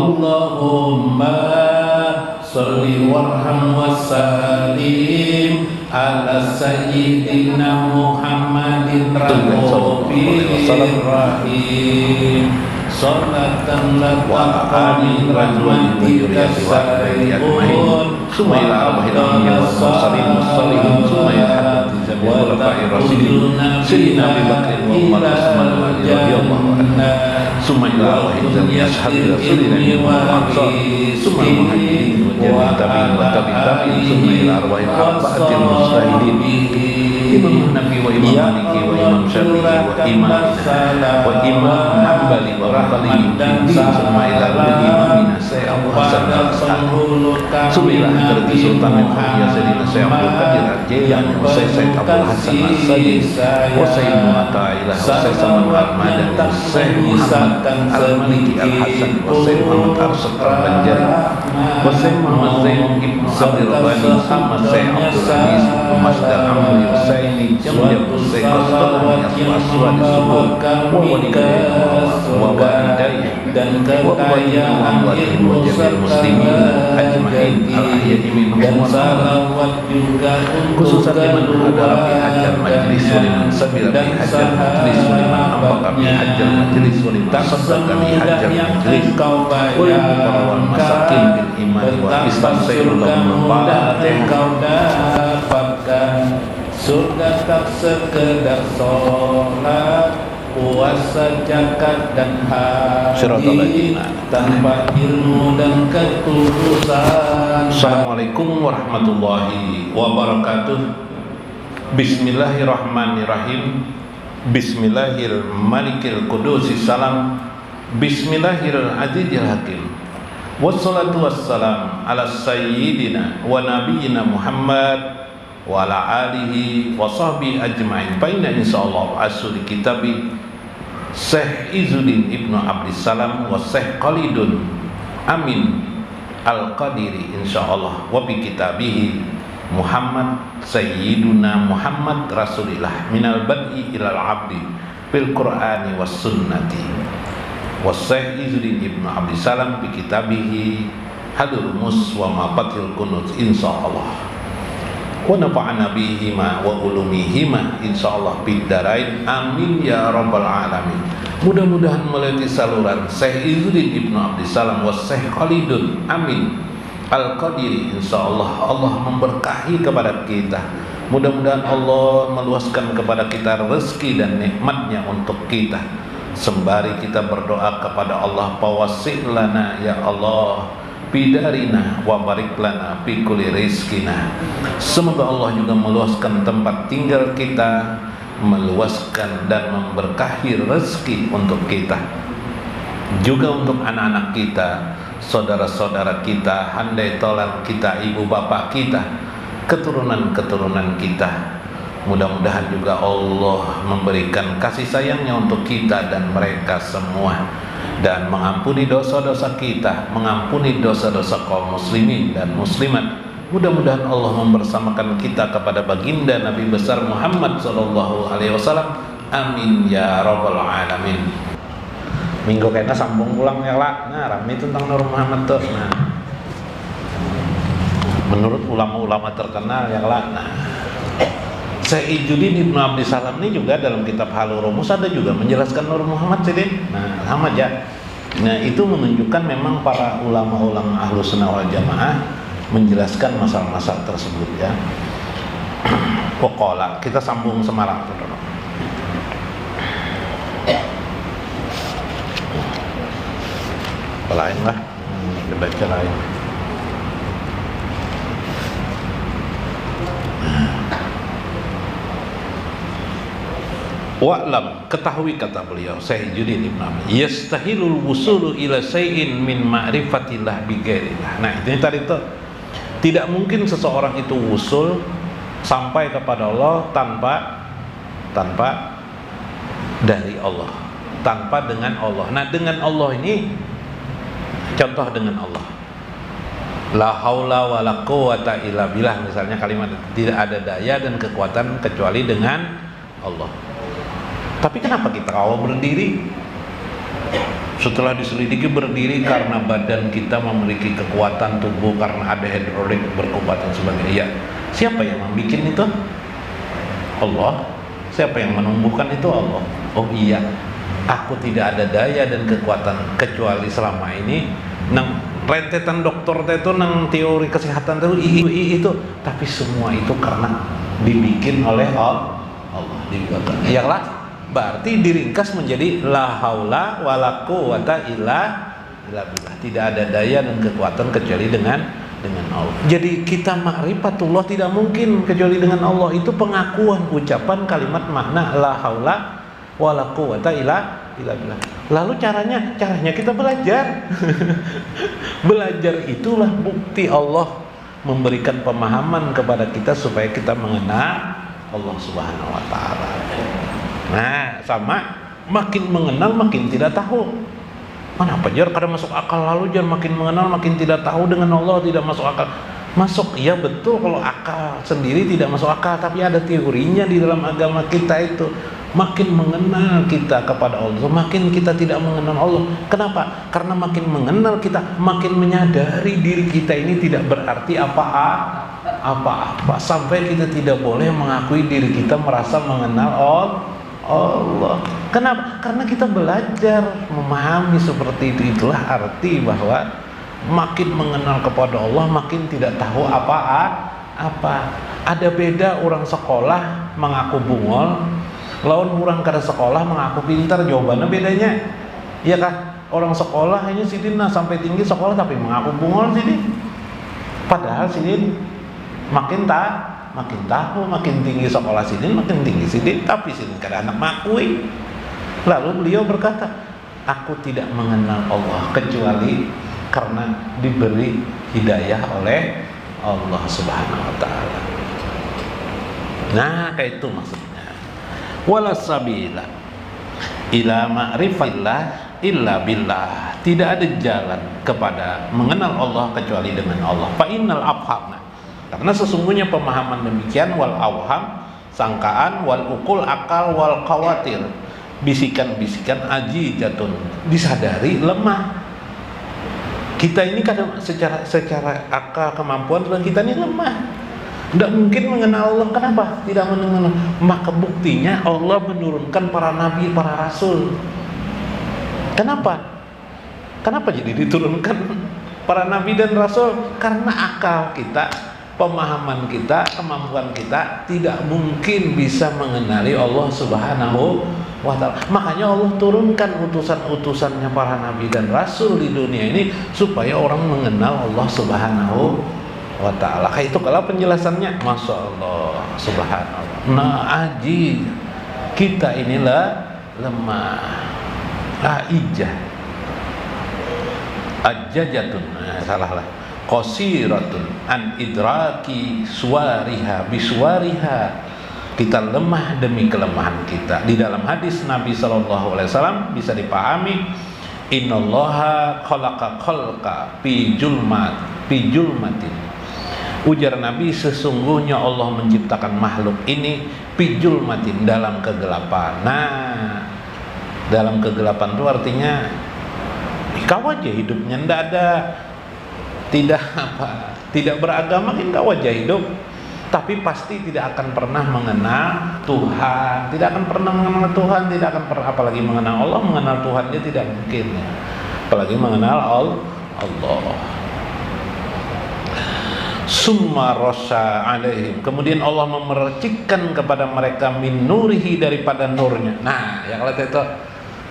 Allahumma sholli warham wassalim ala sayyidina Muhammadin Rabbir Rahim Salatan laka min rahmatika sayyidun Sumaila wahidam ya wassalim wassalihin Sumaila hadati jami'ul rafa'i rasidin Sayyidina Abi Bakrin wa Umar Usman wa Ali radiyallahu anha Sumaila wahidam ya sahabi rasulina wa ansar Sumaila muhajirin wa jami'in tabi'in wa tabi'in Sumaila arwahil arba'atil mustahidin Imam Nabi wa Imam Maliki wa Imam Syafi'i wa Imam wa Imam Hanbali wa Muqallidin Sumaila wa Imamina Syekh Abu Hasan al-As'ad Sumaila Hadrati Sultan Muhammad Sayyidina Syekh Abdul Qadir Al-Jailani wa Syekh Abu Hasan al-Sadiq wa Syekh Mu'ta'ilah wa Syekh Saman al-Madani wa Syekh Muhammad al-Maliki al-Hasan wa Syekh Muhammad Arsyad al-Banjari wa Syekh Muhammad Zain Ibn Abdul Ghani sama Syekh Abdul Aziz wa Masdar Amri wa Syekh Jamjam wa Syekh Qastalani Aswa Disubur wa walidayah wa walidayah dan kekayaan ilmu muslimin ajma'in al-ahya'i minhum dan salawat juga khususan liman hadara fi hajjal majlis wa liman sabila fi hajjal majlis wa liman anfaqa fi hajjal majlis wa liman saddaqa fi hajjal majlis wa liman para masakin bil iman wa islam sayyidullah engkau dapatkan surga tak sekedar sholat puasa, zakat dan haji tanpa ilmu dan ketulusan. Assalamualaikum warahmatullahi wabarakatuh. Bismillahirrahmanirrahim. Bismillahirrahmanirrahim. Qudusis salam. Bismillahirrahmanirrahim hakim. Wassalatu wassalam ala sayyidina wa nabiyyina Muhammad wa ala alihi wa sahbihi ajma'in. Fa inna insyaallah asuli kitabi Syekh Izzuddin Ibnu Abdissalam wa Syekh Khalidun Amin Al-Qadiri insyaallah wa bi kitabihi Muhammad Sayyiduna Muhammad Rasulillah minal bad'i ilal abdi fil Qur'ani was sunnati wa Syekh Izzuddin Ibnu Abdissalam bi kitabihi Hadul Mus wa Mafatil Kunuz insyaallah wa nafa'ana bihima wa ulumihima insyaallah bid darain amin ya rabbal alamin. Mudah-mudahan melalui saluran Syekh Izzuddin Ibnu Abdissalam wa Syekh Khalidun Amin Al-Qadiri insyaallah Allah memberkahi kepada kita. Mudah-mudahan Allah meluaskan kepada kita rezeki dan nikmatnya untuk kita. Sembari kita berdoa kepada Allah, fawasi' lana ya Allah bidarina wa barik lana fi kulli rizqina. Semoga Allah juga meluaskan tempat tinggal kita, meluaskan dan memberkahi rezeki untuk kita, juga untuk anak-anak kita, saudara-saudara kita, handai tolan kita, ibu bapak kita, keturunan-keturunan kita. Mudah-mudahan juga Allah memberikan kasih sayangnya untuk kita dan mereka semua, dan mengampuni dosa-dosa kita, mengampuni dosa-dosa kaum muslimin dan muslimat. Mudah-mudahan Allah membersamakan kita kepada baginda Nabi besar Muhammad sallallahu alaihi wasallam. Amin ya rabbal alamin. Minggu kena sambung ulang ya lah. Nah, rame tentang Nur Muhammad tuh. Nah, menurut ulama-ulama terkenal ya lah. Nah, Syekh Izzuddin Ibnu Abdissalam ini juga dalam kitab Halul Rumus ada juga menjelaskan Nur Muhammad Sidin. Nah, sama aja. Nah, itu menunjukkan memang para ulama-ulama Ahlus Sunnah wal Jamaah menjelaskan masalah-masalah tersebut ya. Pokoknya kita sambung Semarang dulu. Lain lah, kita baca lain. Wa'lam, ketahui kata beliau Syekh Izzuddin Ibnu Abdissalam, yastahilul wusulu ila syai'in min ma'rifatillah bi ghairillah. Nah, ini tadi itu tidak mungkin seseorang itu wusul sampai kepada Allah tanpa dari Allah, tanpa dengan Allah. Nah, dengan Allah ini contoh dengan Allah. La haula wala quwata illa billah, misalnya kalimat tidak ada daya dan kekuatan kecuali dengan Allah. Tapi kenapa kita kalau berdiri Setelah diselidiki berdiri karena badan kita memiliki kekuatan tubuh karena ada hidrolik berkuat dan sebagainya. Ya, siapa yang membuat itu? Allah. Siapa yang menumbuhkan itu? Allah. Oh iya, aku tidak ada daya dan kekuatan kecuali selama ini nang rentetan dokter itu nang teori kesehatan itu, tapi semua itu karena dibikin oleh Allah. Iyalah. Berarti diringkas menjadi la haula wala quwata illa billah. Tidak ada daya dan kekuatan kecuali dengan Allah. Jadi kita ma'rifatullah tidak mungkin kecuali dengan Allah. Itu pengakuan, ucapan kalimat makna la haula wala quwata illa billah. Lalu caranya kita belajar. Belajar itulah bukti Allah memberikan pemahaman kepada kita supaya kita mengenal Allah Subhanahu wa taala. Nah, sama makin mengenal makin tidak tahu. Kenapa jar kadang masuk akal, lalu jar makin mengenal makin tidak tahu dengan Allah tidak masuk akal. Masuk, iya betul kalau akal sendiri tidak masuk akal, tapi ada teorinya di dalam agama kita itu. Makin mengenal kita kepada Allah, makin kita tidak mengenal Allah. Kenapa? Karena makin mengenal kita, makin menyadari diri kita ini tidak berarti apa-apa. Sampai kita tidak boleh mengakui diri kita merasa mengenal Allah. Kenapa? Karena kita belajar memahami seperti itu. Itulah arti bahwa makin mengenal kepada Allah makin tidak tahu apa. Ada beda orang sekolah mengaku bungol, lawan orang kada sekolah mengaku pintar. Jawabannya bedanya, iya kah? Orang sekolah hanya sidin sampai tinggi sekolah tapi mengaku bungol sidin. Padahal sidin makin tahu, makin tinggi sekolah sidin, makin tinggi sidin, tapi sidin kada anak makui. Lalu beliau berkata, aku tidak mengenal Allah kecuali karena diberi hidayah oleh Allah Subhanahu wa taala. Nah, kayak itu maksudnya. Wala sabila ila ma'rifatillah illa billah. Tidak ada jalan kepada mengenal Allah kecuali dengan Allah. Fa innal afhamna, karena sesungguhnya pemahaman demikian, wal awham sangkaan, wal ukul akal, wal khawatir bisikan-bisikan aji jatun disadari lemah. Kita ini kadang secara akal kemampuan kita ini lemah. Tidak mungkin mengenal Allah. Kenapa? Tidak mengenal. Maka buktinya Allah menurunkan para nabi, para rasul. Kenapa jadi diturunkan para nabi dan rasul? Karena akal kita, pemahaman kita, kemampuan kita tidak mungkin bisa mengenali Allah Subhanahu wa ta'ala. Makanya Allah turunkan utusan-utusannya para nabi dan rasul di dunia ini supaya orang mengenal Allah Subhanahu wa ta'ala. Kayak itu kalau penjelasannya, Masya Allah, Subhanallah. Nah, aji kita inilah lemah. Ajjajatun, salah lah. Qasiratun an idraki suwariha biswariha. Kita lemah demi kelemahan kita. Di dalam hadis Nabi SAW bisa dipahami, innallaha khalaqa khalqa fi julmatin. Ujar Nabi, sesungguhnya Allah menciptakan makhluk ini fi julmatin, dalam kegelapan. Nah, dalam kegelapan itu artinya kau aja hidupnya tidak beragama, kan kau aja hidup, tapi pasti tidak akan pernah mengenal Tuhan, tidak akan pernah mengenal Tuhan, tidak akan pernah, apalagi mengenal Allah. Mengenal Tuhan dia tidak mungkin, apalagi mengenal Allah. Summa rasa alaihim, kemudian Allah memercikkan kepada mereka min nurihi, daripada nurnya. Nah, yang lihat itu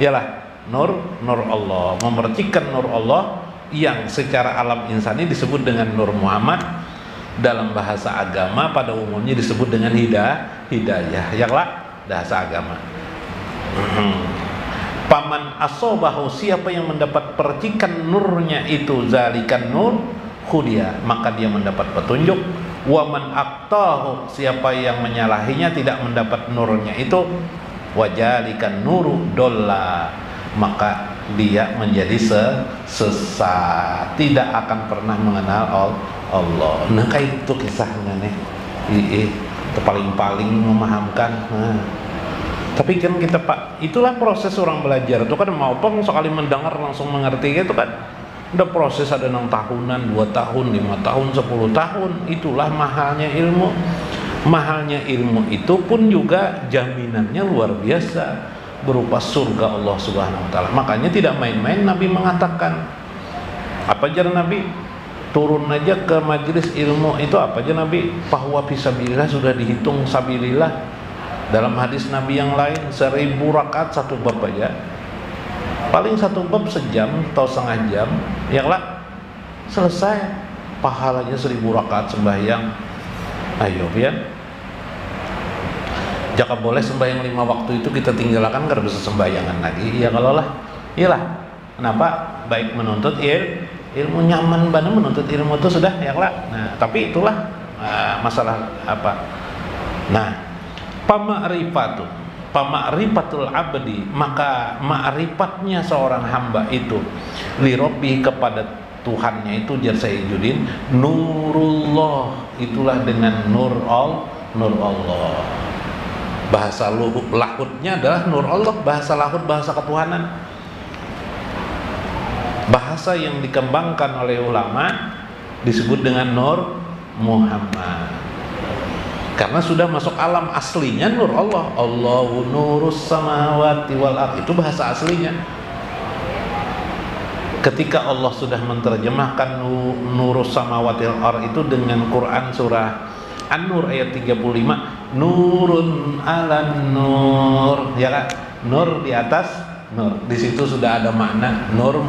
ialah nur Allah, memercikkan nur Allah yang secara alam insani disebut dengan Nur Muhammad. Dalam bahasa agama pada umumnya disebut dengan hidayah. Yaklah bahasa agama. Paman asobahu, siapa yang mendapat percikan nurnya itu, zalikan nur hudia, maka dia mendapat petunjuk. Waman aktahu, siapa yang menyalahinya, tidak mendapat nurnya itu, wajalikan nuru dolla, maka dia menjadi sesat, tidak akan pernah mengenal Allah. Nah, kayak itu kisahnya nih. Itu paling-paling memahamkan. Nah, Tapi kan kita Pak, itulah proses orang belajar itu kan, mau pun sekali mendengar langsung mengerti itu kan udah proses, ada 6 tahunan, 2 tahun, 5 tahun, 10 tahun. Itulah mahalnya ilmu. Mahalnya ilmu itu pun juga jaminannya luar biasa berupa surga Allah Subhanahu wa taala. Makanya tidak main-main Nabi mengatakan, apa aja Nabi turun aja ke majelis ilmu itu, apa aja Nabi, bahwa fisabilillah sudah dihitung sabilillah. Dalam hadis Nabi yang lain 1000 rakaat satu bab aja, paling satu bab sejam atau setengah jam, ya lah selesai pahalanya 1000 rakaat sembahyang. Ayo ya, jika boleh sembahyang 5 waktu itu kita tinggalkan karena bisa sembahyangan lagi. Ya kalau lah, iyalah. Kenapa? Baik menuntut ilmu nyaman banget menuntut ilmu itu sudah ya lah. Nah, tapi itulah masalah apa? Nah, pama'rifatul abdi, maka ma'rifatnya seorang hamba itu li rabbi, kepada Tuhannya itu, jar Sayyidudin, nurullah, itulah dengan nur Allah. Bahasa lahutnya adalah nur Allah, bahasa lahut bahasa ketuhanan. Bahasa yang dikembangkan oleh ulama disebut dengan nur Muhammad. Karena sudah masuk alam aslinya nur Allah. Allahu nurus samawati wal ardh, itu bahasa aslinya. Ketika Allah sudah menerjemahkan nurus samawati wal ardh itu dengan Quran surah An-Nur ayat 35, nurun alan nur, ya kan? Nur di atas nur. Di situ sudah ada makna nur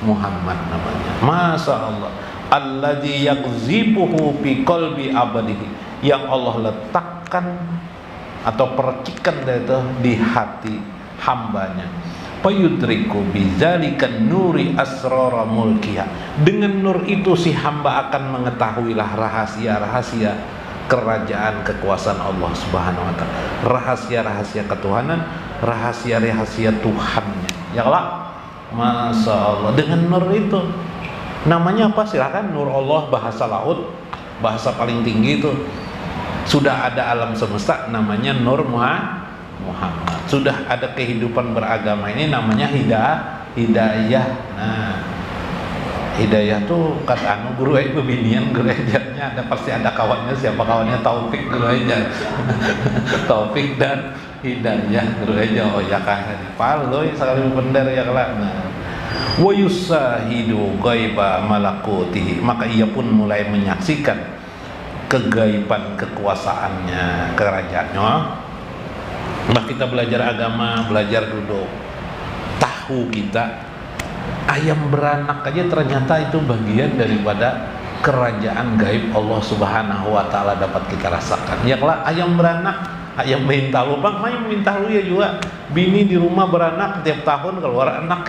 Muhammad namanya. Masya Allah. Alladzi yaghzibuhu fi qalbi abadihi, yang Allah letakkan atau percikan itu di hati hambanya. Payudriku bidzalikan nuri asrara mulkiha, dengan nur itu si hamba akan mengetahuilah rahasia-rahasia kerajaan kekuasaan Allah Subhanahu wa taala, rahasia-rahasia ketuhanan, rahasia-rahasia Tuhannya. Ya Allah, Masya Allah, dengan nur itu. Namanya apa? Silakan, nur Allah bahasa laut, bahasa paling tinggi itu. Sudah ada alam semesta namanya nur Muhammad. Sudah ada kehidupan beragama ini namanya hidayah. Nah, hidayah tuh kata anu guru itu binian gerejanya ada, pasti ada kawannya, siapa kawannya? Taufik guru aja. Taufik dan hidayah guru aja. Oh ya kan, paloy sekali bener ya kelak. Nah, wa yusahidu ghaiba malakutihi, maka ia pun mulai menyaksikan kegaiban kekuasaannya, kerajaannya. Nah, kita belajar agama, belajar duduk, tahu kita ayam beranak aja ternyata itu bagian daripada kerajaan gaib Allah Subhanahu wa taala dapat kita rasakan. Ya lah, ayam beranak, ayam minta lu bang, ayam minta lu ya juga. Bini di rumah beranak tiap tahun keluar anak,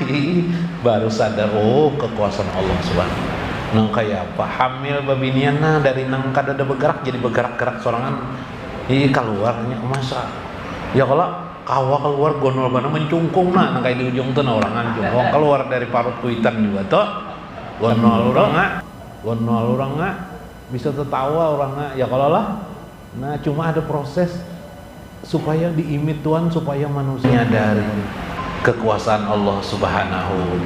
baru sadar oh kekuasaan Allah Subhanahu. Nah kayak apa? Hamil babinian nah dari nang kada ada bergerak jadi bergerak-gerak sorangan. Keluarnya masa. Ya kalau kawa keluar gonol bana mencungkung nah kayak di ujung tuh orang cungkung keluar dari parut kuitan juga tuh gonol orang nggak bisa tertawa orang nggak ya kalau lah. Nah cuma ada proses supaya diimit Tuhan, supaya manusia dari kekuasaan Allah Subhanahu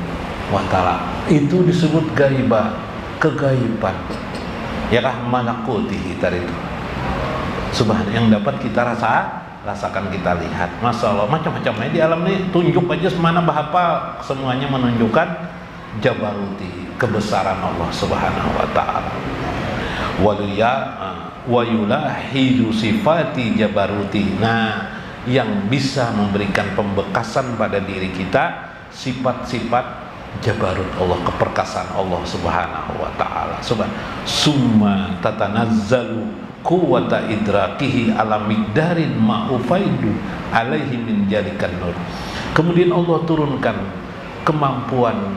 wa taala. Itu disebut gaibah, kegaiban. Ya kah, malakutihi tadi itu. Subhanallah, yang dapat kita rasakan, kita lihat. Masya Allah, macam-macamnya di alam ini. Tunjuk aja semana bahapa, semuanya menunjukkan jabaruti, kebesaran Allah Subhanahu wa taala. Wa yulahidu sifati jabaruti. Nah, yang bisa memberikan pembekasan pada diri kita sifat-sifat jabarut Allah, keperkasaan Allah Subhanahu wa taala. Summa tatanazzalu quwwata idrakihi ala miqdarin ma'ufaidu alaihi min jalikan nur. Kemudian Allah turunkan kemampuan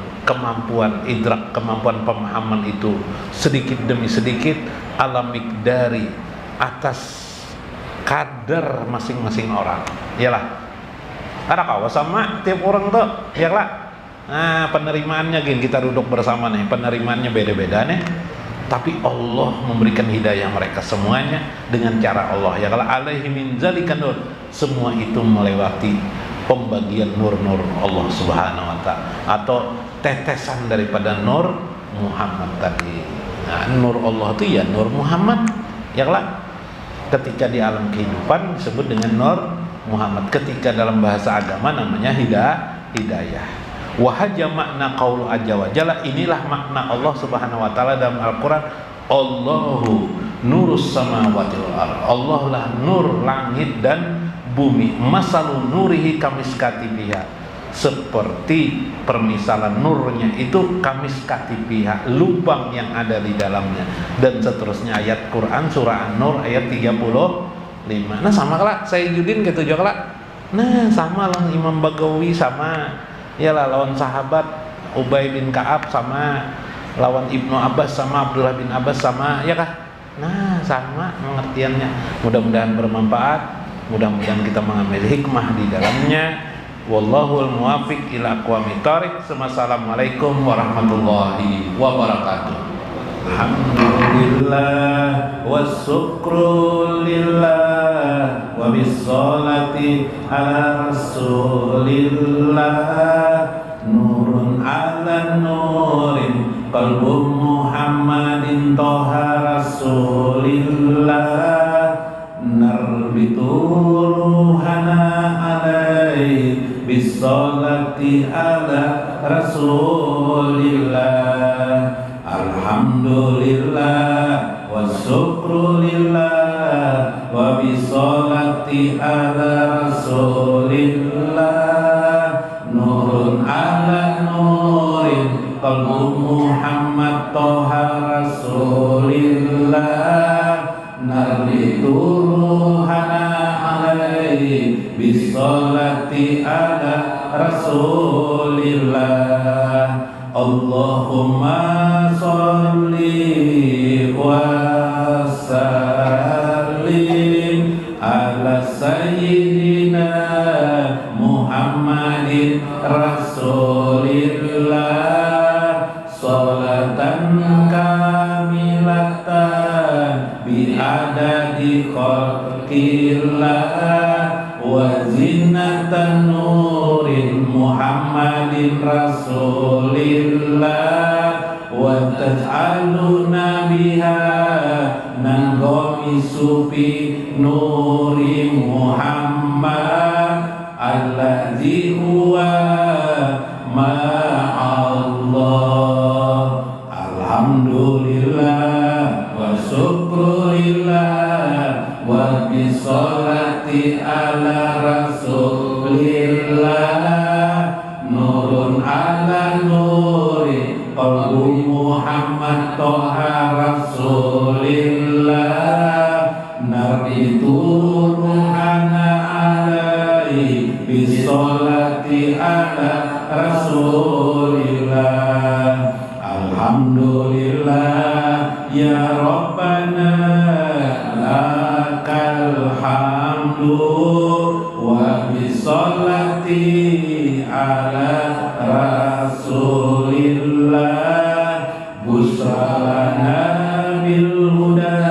idrak, kemampuan pemahaman itu sedikit demi sedikit ala miqdari, atas kadar masing-masing orang. Iyalah, ada kawa sama tiap orang tuh, iyalah. Nah, penerimaannya gini, kita duduk bersama nih, penerimaannya beda-beda nih. Tapi Allah memberikan hidayah mereka semuanya dengan cara Allah. Ya kalau alaihi min zalikan nur, semua itu melewati pembagian nur-nur Allah Subhanahu wa Ta'ala atau tetesan daripada nur Muhammad tadi. Nah, nur Allah itu ya nur Muhammad, ya lah. Ketika di alam kehidupan disebut dengan nur Muhammad, ketika dalam bahasa agama namanya hidayah. Wahaja makna qaul azza wa jalla, inilah makna Allah Subhanahu wa Ta'ala dalam Al-Qur'an. Allahu nurus samawati wal ardh, Allah lah nur langit dan bumi. Masalun nurihi kamiskati biha, seperti permisalan nurnya itu kamiskati biha, lubang yang ada di dalamnya, dan seterusnya. Ayat Quran surah An-Nur ayat 35. Nah sama lah Sayyidudin gitu juga lah. Nah sama lawan Imam Bagawi, sama ya lah lawan sahabat Ubay bin Ka'ab, sama lawan Ibnu Abbas, sama Abdullah bin Abbas, sama ya kah? Nah sama pengertiannya. Mudah-mudahan bermanfaat, mudah-mudahan kita mengambil hikmah di dalamnya. Wallahul muwafiq ila aqwamit thariq. Assalamualaikum warahmatullahi wabarakatuh. Alhamdulillah wasyukru lillah wa bissolati ala rasulillah. Nurun ala nurin qalbu Muhammadin toha rasulillah. Narbitu ruhana alai bissolati ala rasulillah. Alhamdulillah wa syukru lillah wa bisholati ala rasulillah. Nurun ala nurin qalbu Muhammad toha rasulillah. Narbitu ruhana alaihi bisholati ala rasulillah. Allahumma sholli wa sallim ala sayyidina Muhammadin rasulillah. Sholatan kamilatan bi'adadi khalqillah wa zinatan nurin Muhammadin rasulillah. Wa taj'aluna biha nanggomisu fi nuri Muhammad alladzi huwa ma'allah. Alhamdulillah wa syukrulillah wa bisholati ala rasulillah. Nurun ala nuri qalbu Muhammad toha rasulillah. Narbitu ruhana alai bisholati ala rasulillah. Alhamdulillah ya Rabbana lakal hamdu wa bisholati ala rasulillah. Busralana bil huda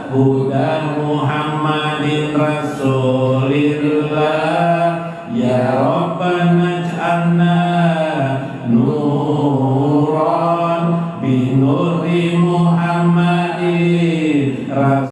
huda Muhammadin rasulillah.